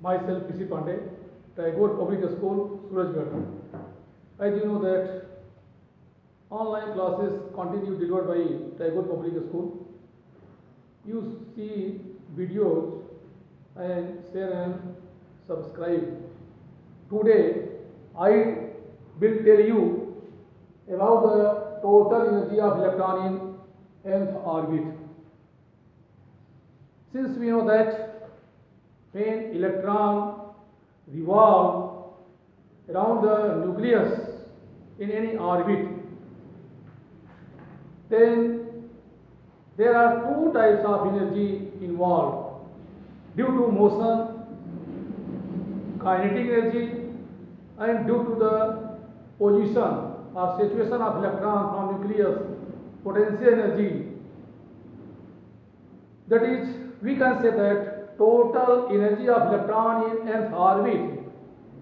Myself, P.C. Pandey, Tagore Public School, Surajgarh. As you know that online classes continue delivered by Tagore Public School. You see videos and share and subscribe. Today, I will tell you about the total energy of electron in nth orbit. Since we know that when electron revolve around the nucleus in any orbit, then there are two types of energy involved due to motion, kinetic energy, and due to the position or situation of electron from nucleus, potential energy. That is, we can say that total energy of electron in nth orbit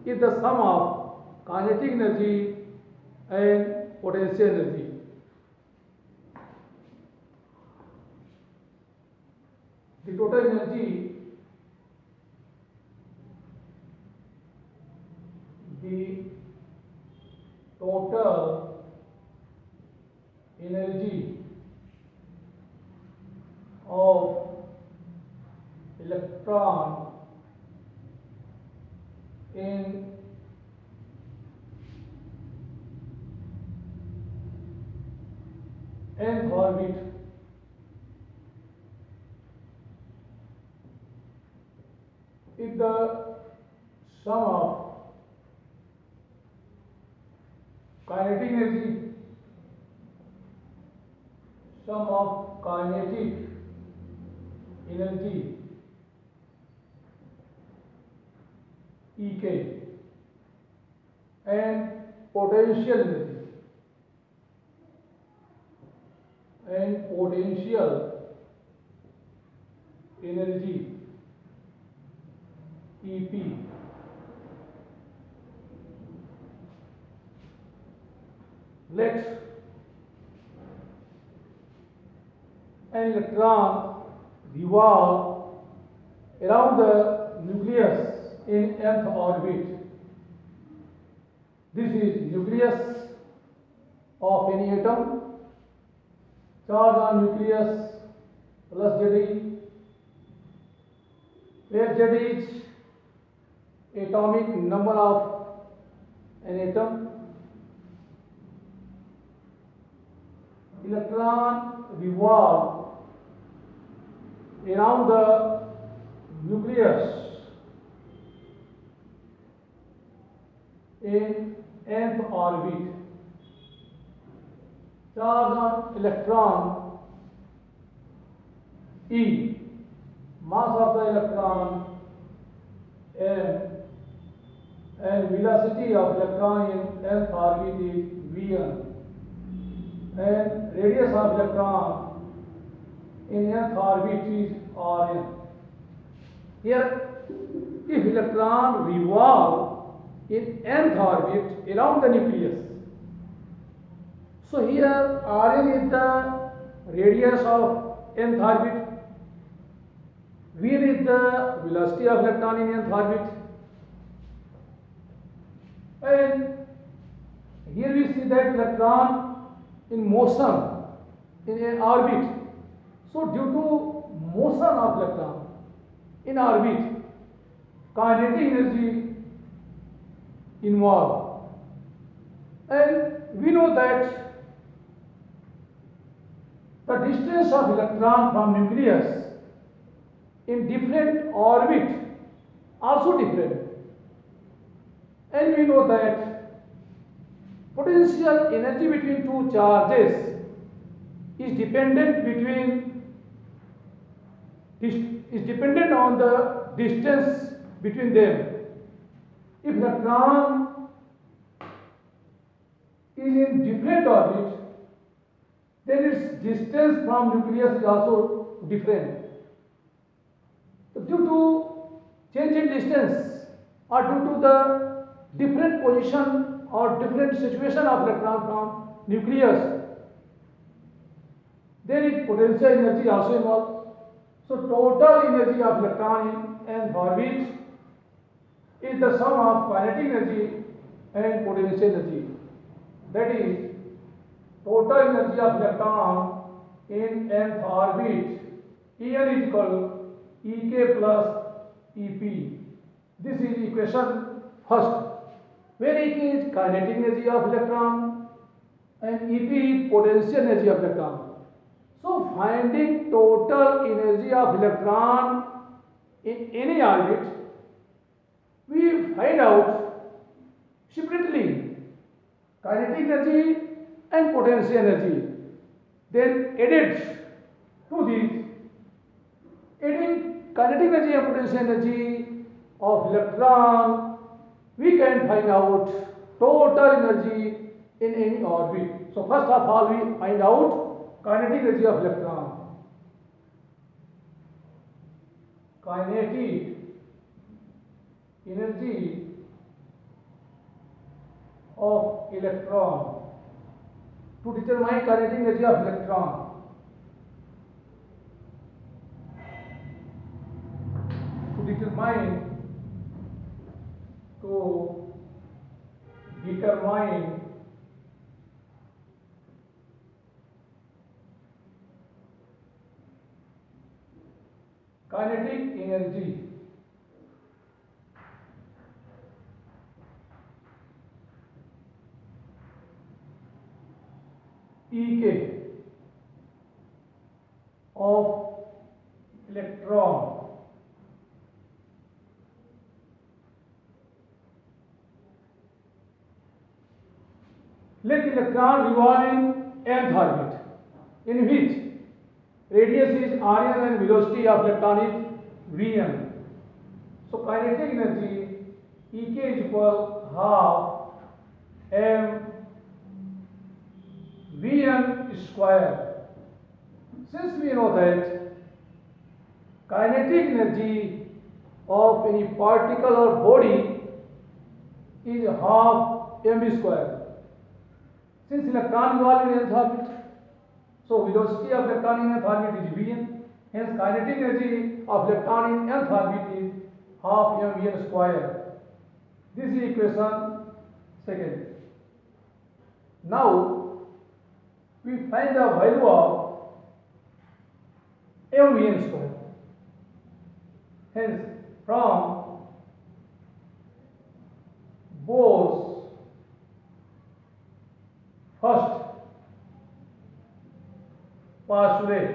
is the sum of kinetic energy and potential energy. The total energy, the total energy of electron in nth orbit is the sum of kinetic energy, sum of kinetic energy EK and potential energy EP. Let an electron revolve around the nucleus in nth orbit. This is nucleus of any atom. Charge on nucleus plus Z, where Z is atomic number of an atom. Electron revolve around the nucleus in nth orbit. Charge on electron E, mass of the electron m, and velocity of electron in nth orbit is v1, and radius of electron in nth orbit is rn. Here, if electron revolve in nth orbit around the nucleus, so here Rn is the radius of nth orbit, V is the velocity of electron in nth orbit, and here we see that electron in motion in an orbit. So due to motion of electron in orbit, kinetic energy involved, and we know that the distance of electron from nucleus in different orbit also different, and we know that potential energy between two charges is dependent on the distance between them. If electron is in different orbit, then its distance from nucleus is also different. So due to change in distance or due to the different position or different situation of electron from nucleus, there is potential energy also involved. So total energy of electron in nth orbit is the sum of kinetic energy and potential energy. That is total energy of electron in nth orbit. En is equal Ek plus Ep. This is equation first, where Ek is kinetic energy of electron and Ep is potential energy of electron. So finding total energy of electron in any orbit, we find out separately kinetic energy and potential energy. Then added to this, adding kinetic energy and potential energy of electron, we can find out total energy in any orbit. So first of all, we find out kinetic energy of electron. Kinetic energy of electron. To determine kinetic energy of electron, to determine kinetic energy Ek of electron, let electron revolve in nth orbit, in which radius is Rn and velocity of electron is Vn. So kinetic energy Ek is equal half m Vn square. Since we know that kinetic energy of any particle or body is half m square. Since electron revolve in nth orbit, so velocity of electron in nth orbit is Vn. Hence kinetic energy of electron in nth orbit is half m Vn square. This is equation second. Now we find the value of m Vn square. Hence from Bohr's first postulate,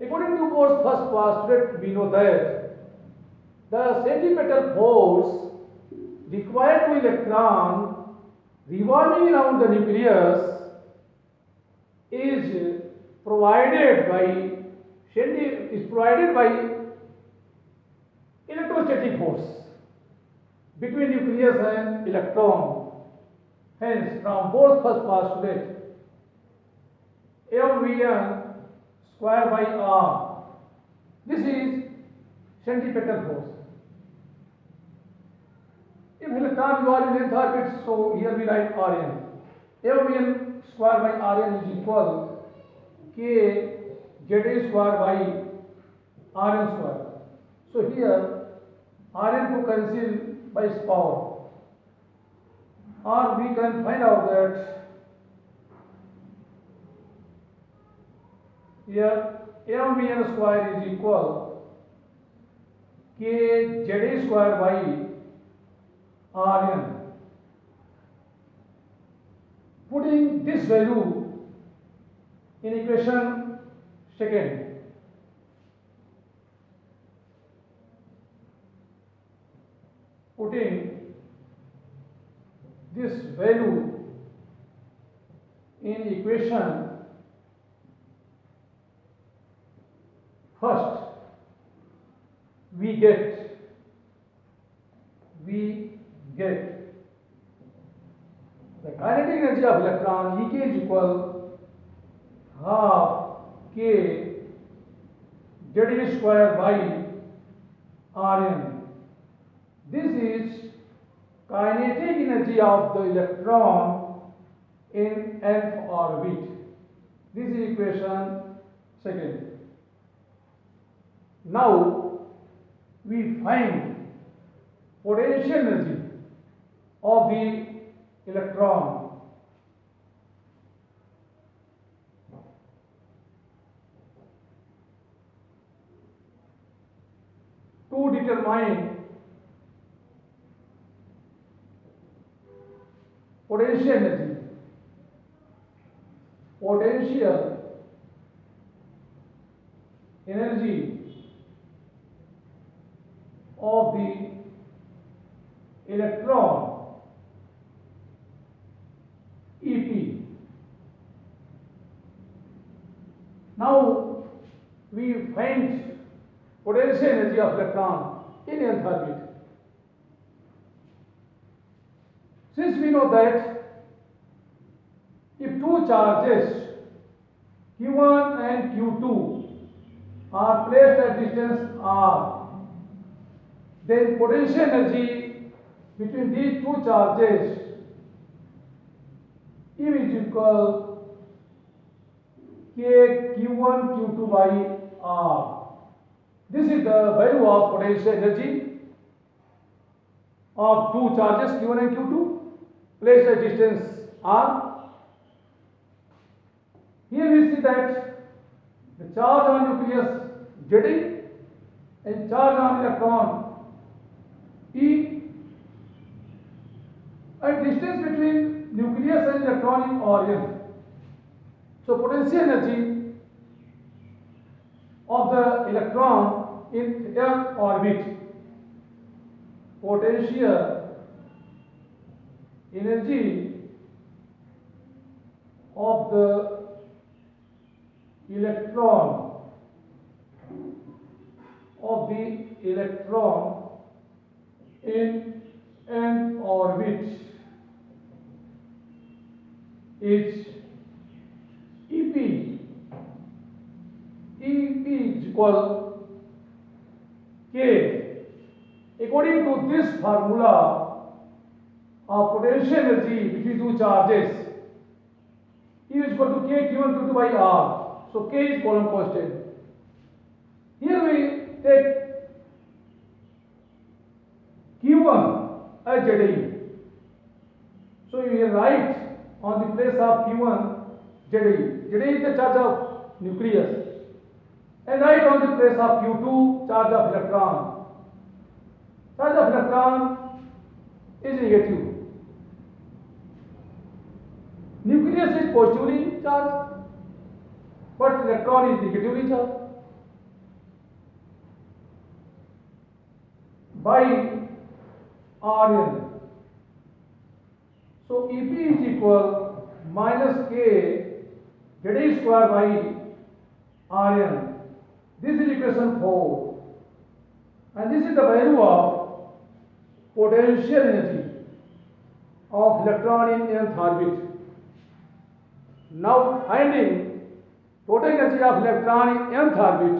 according to Bohr's first postulate, we know that the centripetal force required to electron revolving around the nucleus is provided by electrostatic force between nucleus and electron. Hence, from Bohr's first postulate, mvn square by r, this is centripetal force. If electron revolve in nth orbit, so here we write Rn. mvn square by Rn is equal k Za square by Rn square. So here Rn to cancel by its power, or we can find out that here mvn square is equal k Za square by Rn. Putting this value in equation second, putting this value in equation first, we get the kinetic energy of electron Ek is equal half k Za square by Rn. This is kinetic energy of the electron in nth orbit. This is equation second. Now we find potential energy of the electron. To determine potential energy, of the electron, EP. Now we find potential energy of electron in nth orbit. Since we know that if two charges Q1 and Q2 are placed at distance r, then potential energy between these two charges E is equal K Q1 Q2 by R. This is the value of potential energy of two charges Q1 and Q2 placed at distance R. Here we see that the charge on nucleus Ze and charge on electron E, at distance between nucleus and electron is origin. So potential energy of the electron in nth orbit, potential energy of the electron in nth orbit is EP. EP is equal K. According to this formula of potential energy between two charges, E is equal to K Q1 Q2 by R. So K is Coulomb constant. Here we take Q1 as Ze. So you write on the place of Q1 Ze. Ze is the charge of nucleus. And write on the place of Q2 charge of electron. Charge of electron is negative. Nucleus is positively charged, but electron is negatively charged. By Rn. So EP is equal minus K Ze square by Rn. This is equation 4. And this is the value of potential energy of electron in nth orbit. Now finding total energy of electron in nth orbit,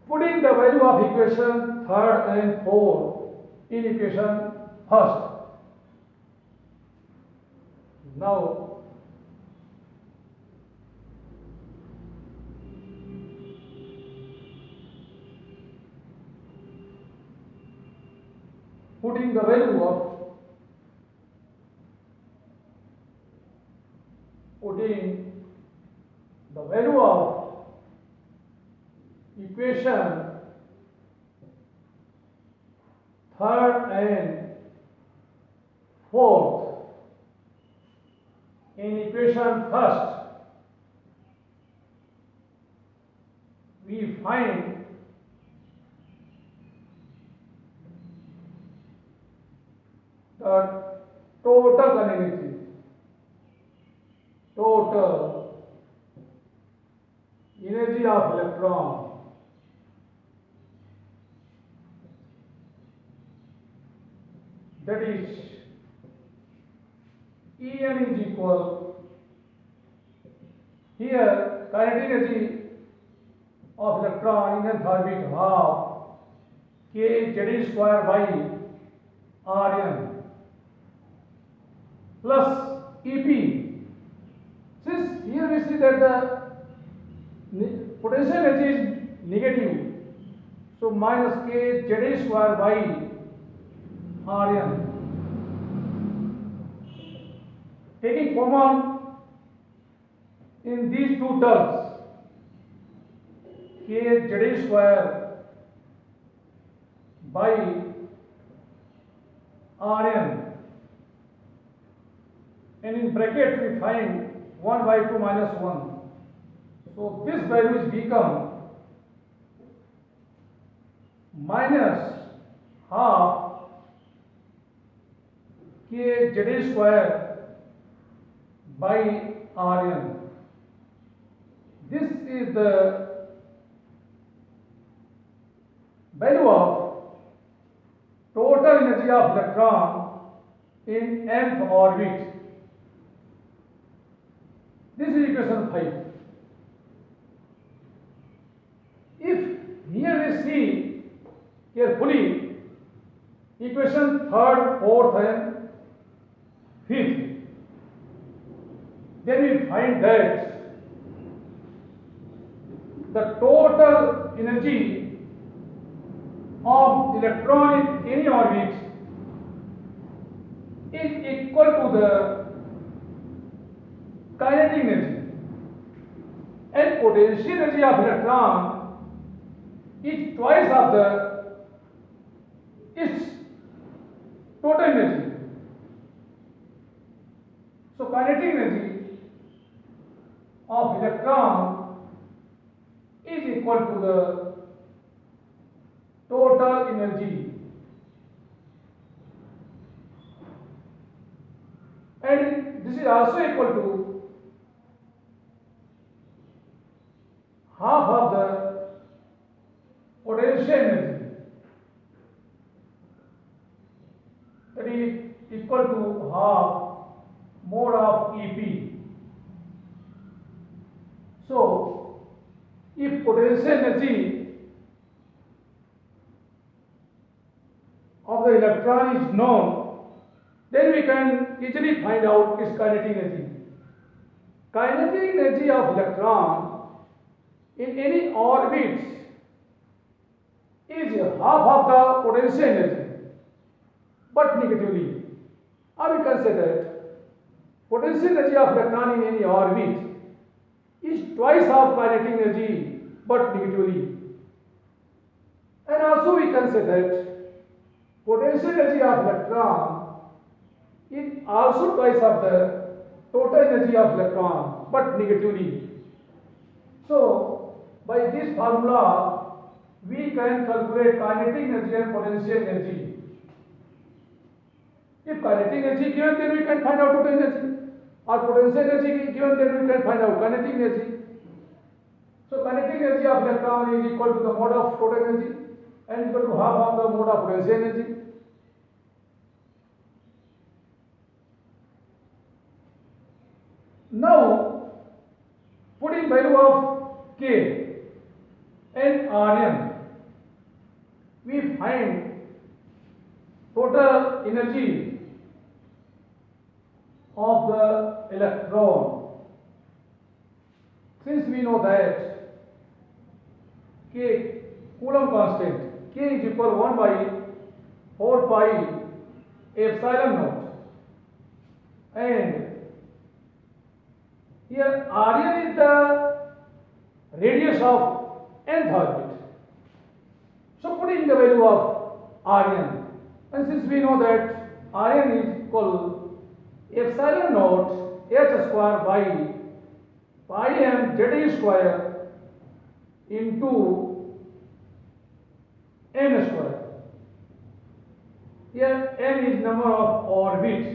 putting the value of equation 3rd and 4th in equation 1st. Now putting the value of equation 3rd and 4th in equation 1st, we find the total energy of electron, that is En is equal, here kinetic energy of electron in nth orbit half K Ze square by Rn. plus EP. Since here we see that the potential energy is negative, so minus K ZA square by Rn. Taking common in these two terms, K ZA square by Rn, and in bracket we find 1 by 2 minus 1. So this value is become minus half K ZA square by Rn. This is the value of total energy of electron in nth orbit. This is equation 5. If here we see carefully equation 3rd, 4th and 5th, then we find that the total energy of electron in any orbit is equal to the kinetic energy, and potential energy of electron is twice of its total energy. So kinetic energy of electron is equal to the total energy, and this is also equal to half of the potential energy, that is equal to half mode of EP. So if potential energy of the electron is known, then we can easily find out its kinetic energy. Kinetic energy of electron in any orbit is half of the potential energy, but negatively. Or we can say that potential energy of electron in any orbit is twice of kinetic energy, but negatively. And also we can say that potential energy of electron is also twice of the total energy of electron, but negatively. So by this formula we can calculate kinetic energy and potential energy. If kinetic energy given, then we can find out total energy, or potential energy given, then we can find out kinetic energy. So kinetic energy of electron is equal to the mode of total energy and equal to half of the mode of potential energy. Now putting value of K and Rn, we find total energy of the electron. Since we know that K, Coulomb constant, K is equal 1 by 4 pi epsilon naught, and here Rn is the radius of nth orbit. So putting the value of Rn, and since we know that Rn is equal epsilon naught h square by pi m ZA square into n square. Here n is number of orbits.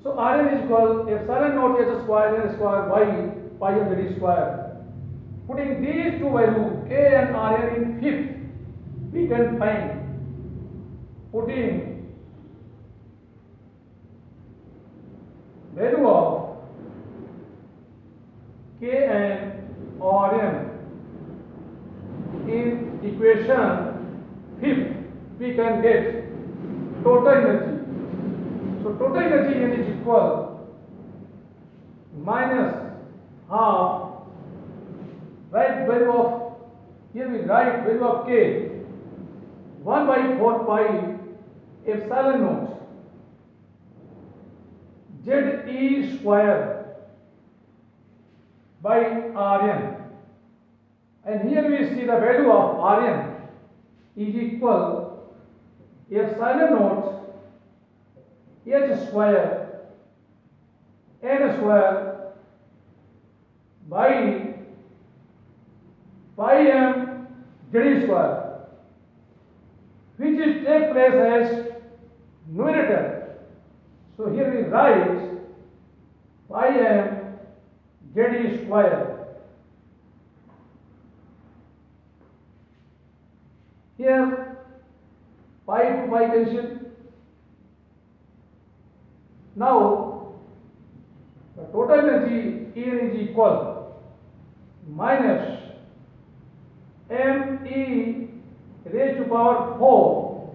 So Rn is equal epsilon naught h square n square by pi m ZA square. Putting these two values K and Rn in fifth, we can find, putting value of K and Rn in equation fifth, we can get total energy. So total energy n is equal minus half, right value of, here we write value of k 1 by 4 pi epsilon naught ZE square by Rn, and here we see the value of Rn is equal epsilon naught h square n square by pi m z square, which is take place as numerator. So here we write pi m z square. Here pi to pi cancel. Now the total energy En is equal minus m e raised to power 4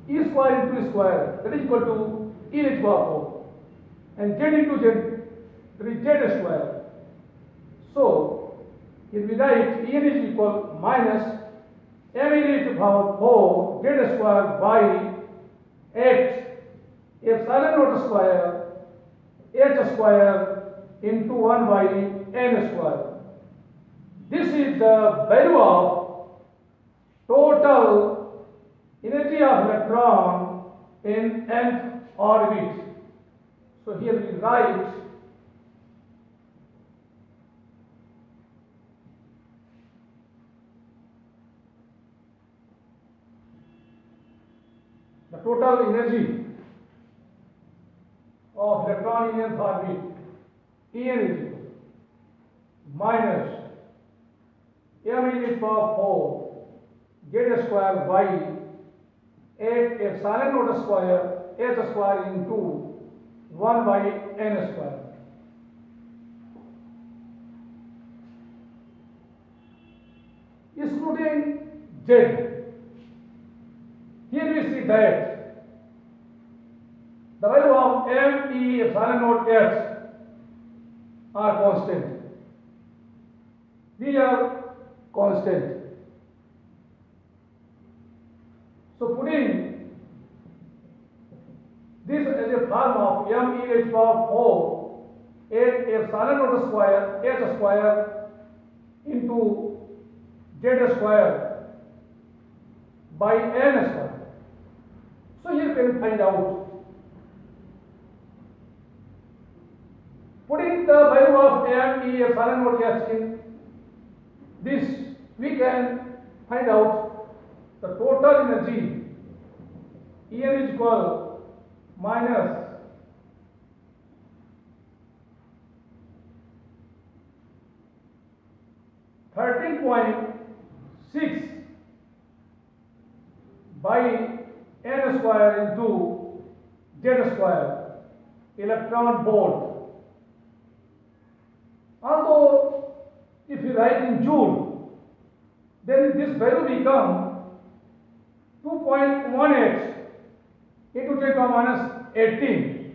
e square into square, that is equal to e raised to power 4, and z into z, that is z square. So here we write En is equal minus m e raised to power 4 z square by 8 epsilon naught square h square into 1 by n square. This is the value of total energy of electron in nth orbit. So here we write the total energy of electron in nth orbit, En is equal minus m e raised to power 4 z square by 8 epsilon naught square h square into 1 by n square. Excluding z, here we see that the value of m e epsilon naught h are constant. These are constant. So putting this as a form of m e raised to power 4 8 epsilon naught square h square into z square by n square. So here we can find out, putting the value of m e epsilon naught h in this, we can find out the total energy En is equal minus (13.6) by n square into z square electron volt. Although if you write in joule, then this value become 2.18 into 10 to the power minus 18,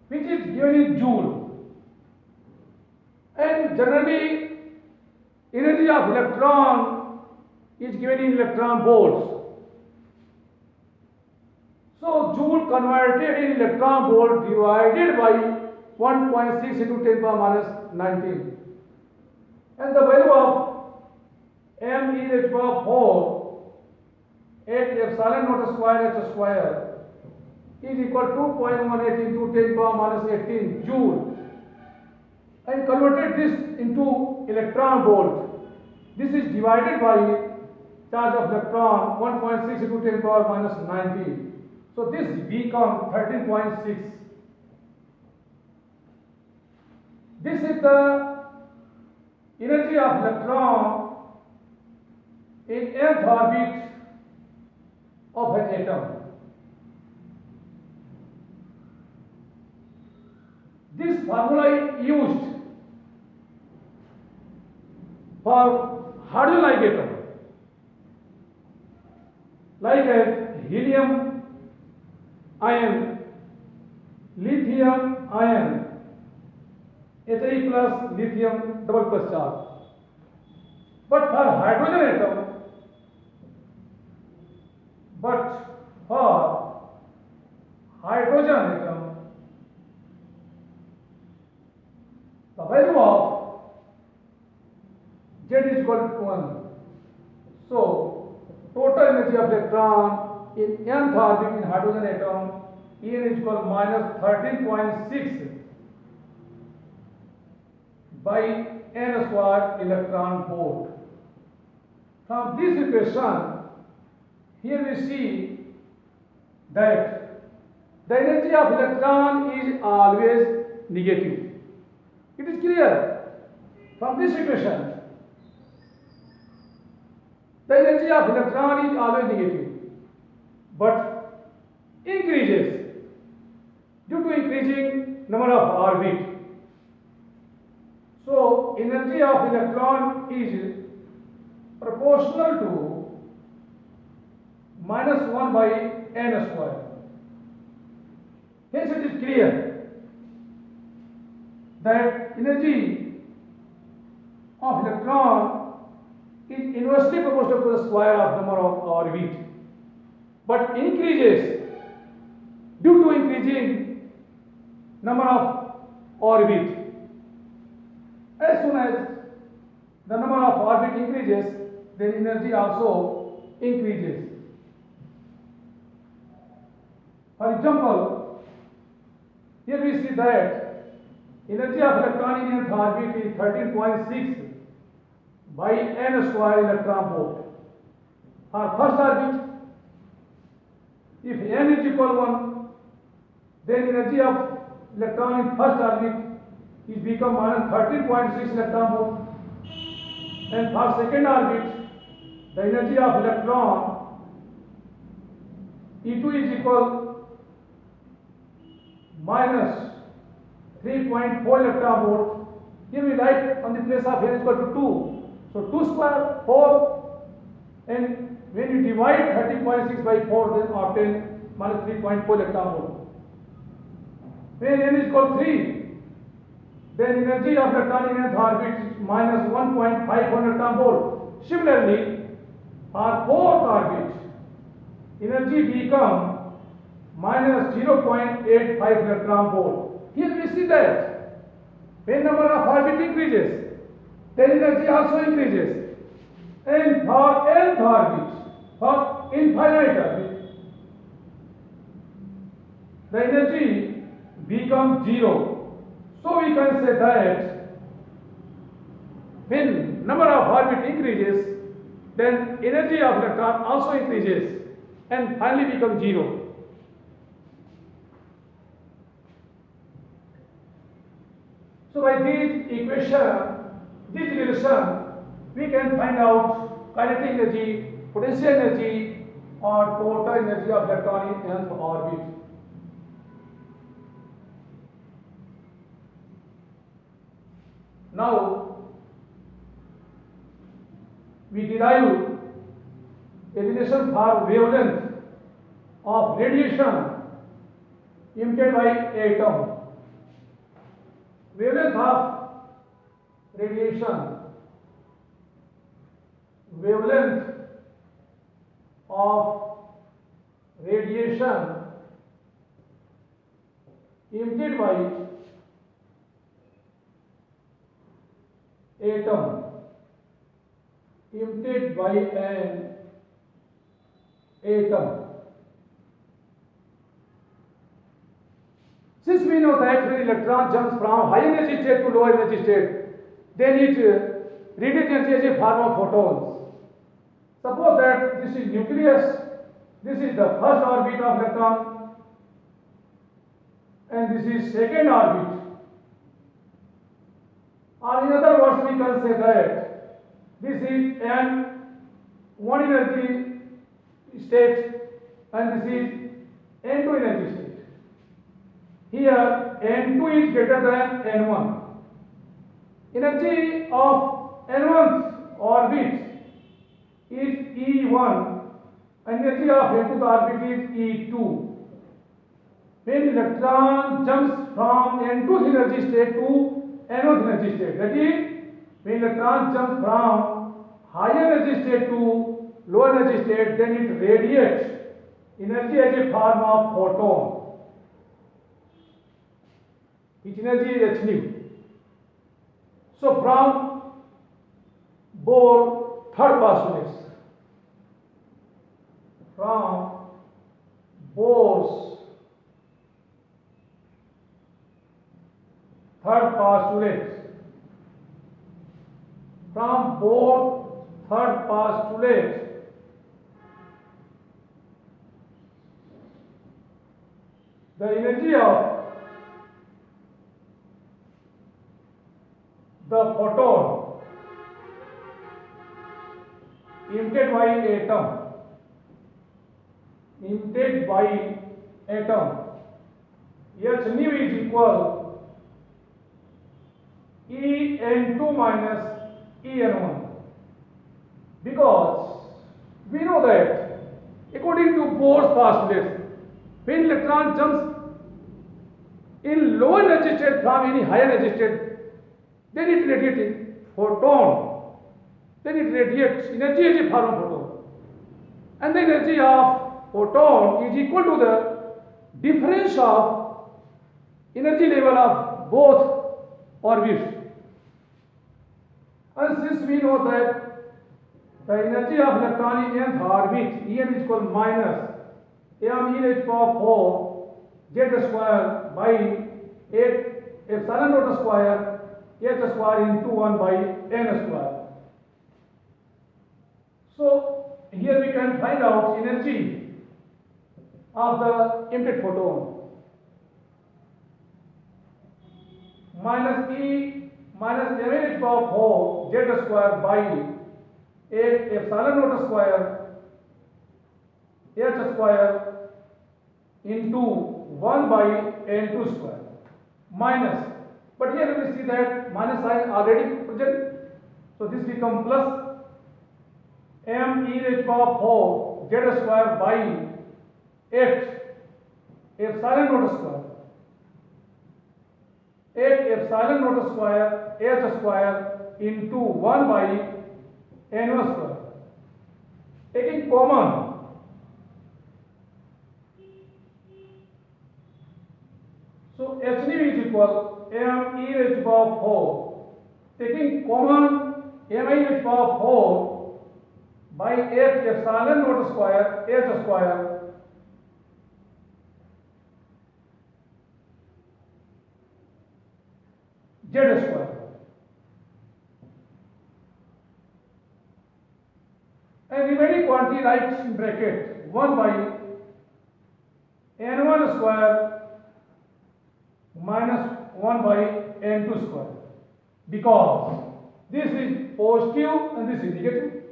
which is given in joule. And generally energy of electron is given in electron volts. So joule converted in electron volt divided by 1.6 into 10 to the power minus 19, and the value of m e raised to power 4 8 epsilon naught square h square is equal to 2.18 into 10 to the power minus 18 joule, and converted this into electron volt. This is divided by charge of electron 1.6 into 10 to the power minus 19. So this becomes 13.6. This is the energy of electron in nth orbit of an atom. This formula is used for hydrogen-like atom, like a helium ion lithium ion, He plus lithium double plus charge. But for hydrogen atom, the value of Z is equal to 1. So, total energy of electron in nth orbit in hydrogen atom En is equal to minus 13.6 by n square electron volt. From this equation, here we see that the energy of electron is always negative. It is clear from this equation. The energy of electron is always negative, but increases due to increasing number of orbit. So, energy of electron is proportional to minus 1 by n square. Hence, it is clear that energy of electron is inversely proportional to the square of number of orbit, but increases due to increasing number of orbit. As soon as the number of orbit increases, then energy also increases. For example, here we see that energy of electron in nth orbit is 13.6 by n square electron volt. For first orbit, if n is equal 1, then energy of electron in first orbit is become minus 13.6 electron volt. And for second orbit, the energy of electron E2 is equal minus 3.4 electron volt. Here we write on the place of n is equal to 2. So 2 square 4, and when you divide 13.6 by 4, then obtain minus 3.4 electron volt. When n is equal to 3, then energy of electron in nth orbit is minus 1.5 electron volt. Similarly, for fourth orbit, energy become minus 0.85 electron volt. Here we see that when number of orbit increases, then energy also increases. And for nth orbit, for infinite orbit, the energy becomes 0. So we can say that when number of orbit increases, then energy of electron also increases and finally becomes 0. So by this equation, this relation, we can find out kinetic energy, potential energy, or total energy of electron in nth orbit. Now, we derive a relation for wavelength of radiation emitted by atom. Wavelength of radiation, wavelength of radiation emitted by atom, emitted by an atom. Since we know that when electron jumps from high energy state to low energy state, then it radiates energy as a form of photons. Suppose that this is nucleus, this is the first orbit of electron, and this is second orbit. Or in other words, we can say that this is N1 energy state and this is N2 energy state. Here N2 is greater than N1. Energy of N1's orbit is E1 and energy of N2's orbit is E2. when electron jumps from n2th energy state to nth energy state. That is, when electron jumps from higher energy state to lower energy state, then it radiates energy as a form of photon. Its energy is h nu. So from Bohr third postulates, from Bohr's third postulate, from Bohr's third postulate, the energy of the photon emitted by atom, h nu is equal En2 minus En1, because we know that according to Bohr's postulate, when electron jumps in lower energy state from any higher energy state, then it radiates photon, then it radiates energy as a form of photon, and the energy of photon is equal to the difference of energy level of both orbits. And since we know that the energy of electron in nth orbit, En is equal minus m e raised to power 4 z square by 8 epsilon naught square h square into 1 by n square. So here we can find out energy of the emitted photon, minus e minus m raised to power 4 z square by 8 epsilon naught square h square into 1 by n2 square minus, but here we see that minus sign already present, so this becomes plus m e raised to power 4 z square by 8 epsilon naught square 8 epsilon naught square h square into 1 by n1 square. Taking common, so h nu is equal m e raised to power 4, taking common m e raised to power 4 by 8 epsilon naught square h square z square, and remaining quantity write in bracket 1 by n1 square minus 1 by n2 square, because this is positive and this is negative.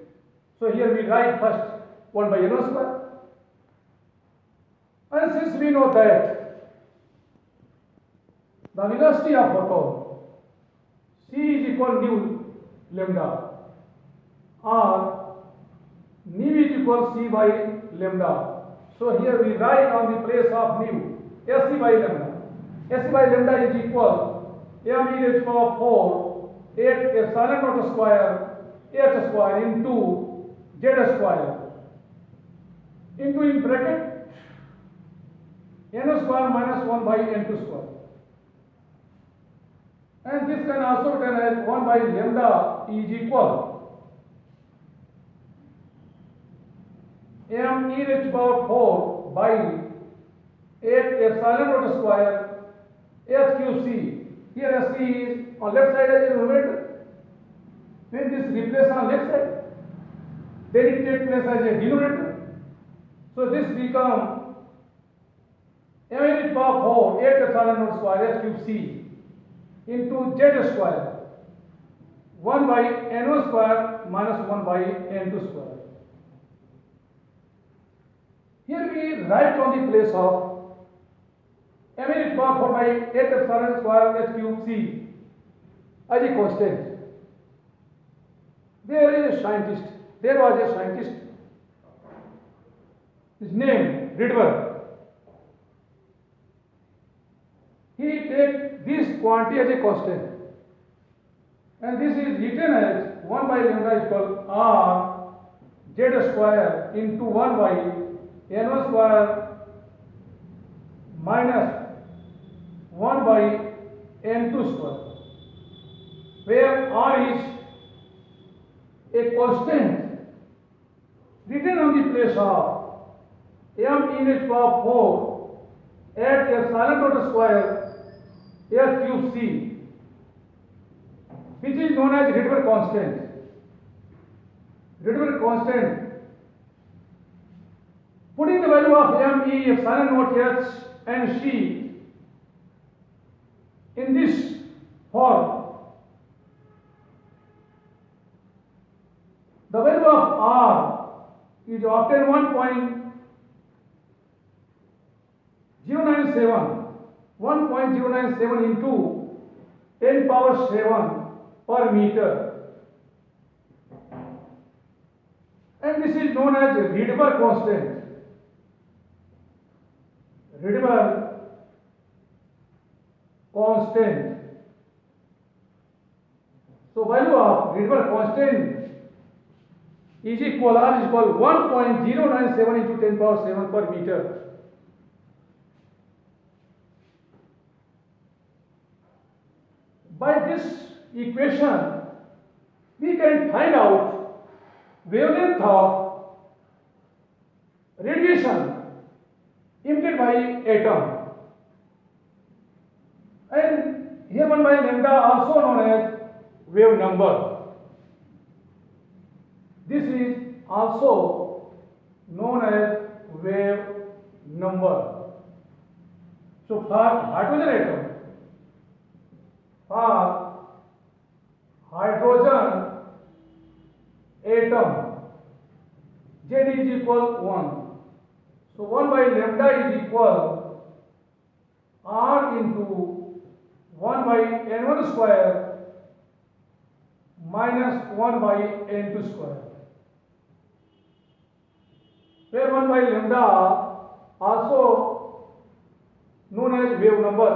So here we write first 1 by n1 square, and since we know that the velocity of photon c is equal nu lambda, or nu is equal c by lambda, so here we write on the place of nu sc by lambda. S by lambda is equal m e raised to power 4 8 epsilon naught square h square into z square into in bracket n square minus 1 by n2 square, and this can also written as 1 by lambda is equal m e raised to power 4 by 8 epsilon naught square h cube c. Here c is on left side as a numerator. When this replaces on left side, then it takes place as a denominator. So this becomes m raised to power 4 8 epsilon naught square h cube c into z square 1 by n1 square minus 1 by n2 square. Here we write on the place of m raised to power 4 by 8 epsilon square h cube c as a constant. There was a scientist, his name Rydberg. he take this quantity as a constant, and this is written as 1 by lambda is equal r z square into 1 by n1 square minus 1 by n2 square, where r is a constant written on the place of m in its power 4 at epsilon naught square h cube c, which is known as Rydberg constant. Rydberg constant, putting the value of m e epsilon naught h and c in this form, the value of r is obtained 1.097 into 10 power 7 per meter, and this is known as Rydberg constant. Rydberg constant. So value of Rydberg constant is equal, r is equal 1.097 into 10 power 7 per meter. By this equation, we can find out wavelength of radiation emitted by atom, and here 1 by lambda also known as wave number. This is also known as wave number. So for hydrogen atom, Z is equal 1. So 1 by lambda is equal r into 1 by n1 square minus 1 by n2 square, where 1 by lambda also known as wave number,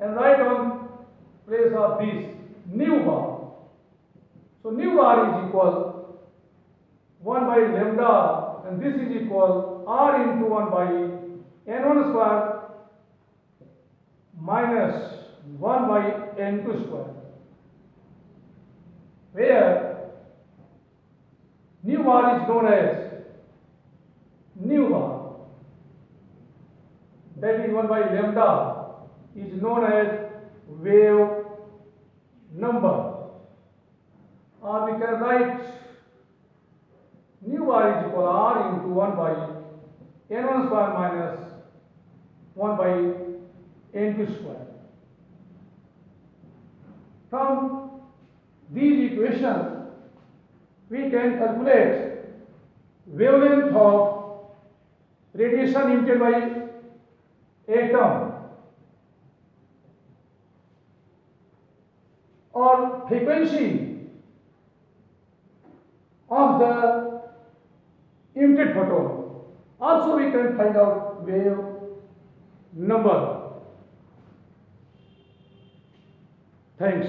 and write on place of this nu bar. So nu bar is equal 1 by lambda, and this is equal r into 1 by n1 square minus 1 by n2 square, where nu bar is known as nu bar, that is 1 by lambda is known as wave number, or we can write nu bar is equal r into 1 by n1 square minus 1 by n2 square. From these equations, we can calculate wavelength of radiation emitted by atom, or frequency of the emitted photon. Also we can find out wave number. Thanks.